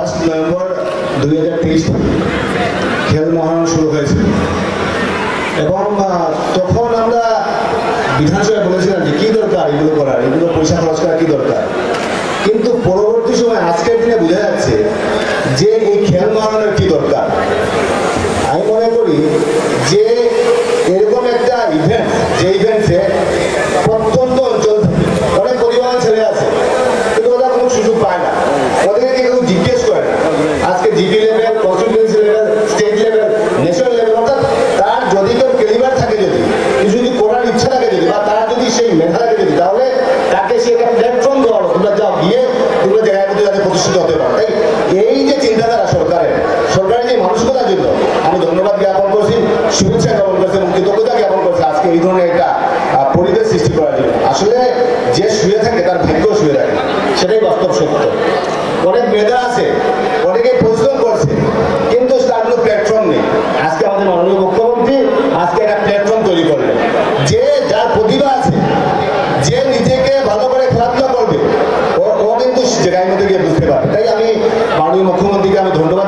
1 November 2023 খেল মহারণ শুরু হয়েছে এবং তখন আমরা বিধানসভায় বলেছিলাম যে কি দরকার এগুলো করার, এগুলো পয়সা খরচ করা কি দরকার। কিন্তু পরবর্তী সময় আজকের দিনে বোঝা যাচ্ছে যে এই খেল মহারণের কি দরকার। আমি মনে করি যে এরকম একটা ইভেন্ট, যে ইভেন্টে প্রত্যন্ত অঞ্চল অনেক পরিবার ছেলে আছে কিন্তু ওরা কোনো সুযোগ পায় না, ওদেরকে কেউ জিজ্ঞেস করে না। আজকে GP level, constituency level, state level, national level, অর্থাৎ তার যদি কেউ ক্যালিবার থাকে, যদি কিছু যদি করার ইচ্ছা থাকে, যদি বা তার যদি সেই মেধা থাকে, যদি তাহলে তাকে সে একটা প্ল্যাটফর্ম দেওয়া হলো, তোমরা যাও গিয়ে তোমরা জায়গায় মধ্যে যাতে প্রতিষ্ঠিত হতে পারো। তাই এই যে চিন্তাধারা সরকারের যে মানসিকতার জন্য আমি ধন্যবাদ জ্ঞাপন করছি, শুভেচ্ছা জ্ঞাপন করছি এবং কৃতজ্ঞতা জ্ঞাপন করছি আজকে এই ধরনের একটা পরিবেশ সৃষ্টি করার জন্য। আসলে যে শুয়ে থাকে তার ভাগ্য শুয়ে থাকে, সেটাই বাস্তব সত্য। অনেক মেধা আছে, অনেকে পরিশ্রম করছে, কিন্তু তার কোনো প্ল্যাটফর্ম নেই। আজকে আমাদের মাননীয় মুখ্যমন্ত্রী আজকে একটা প্ল্যাটফর্ম তৈরি করলেন, যে যার প্রতিভা আছে, যে নিজেকে ভালো করে খেলাধুলা করবে, ও কিন্তু জায়গার মধ্যে গিয়ে বুঝতে পারে। তাই আমি মাননীয় মুখ্যমন্ত্রীকে আমি ধন্যবাদ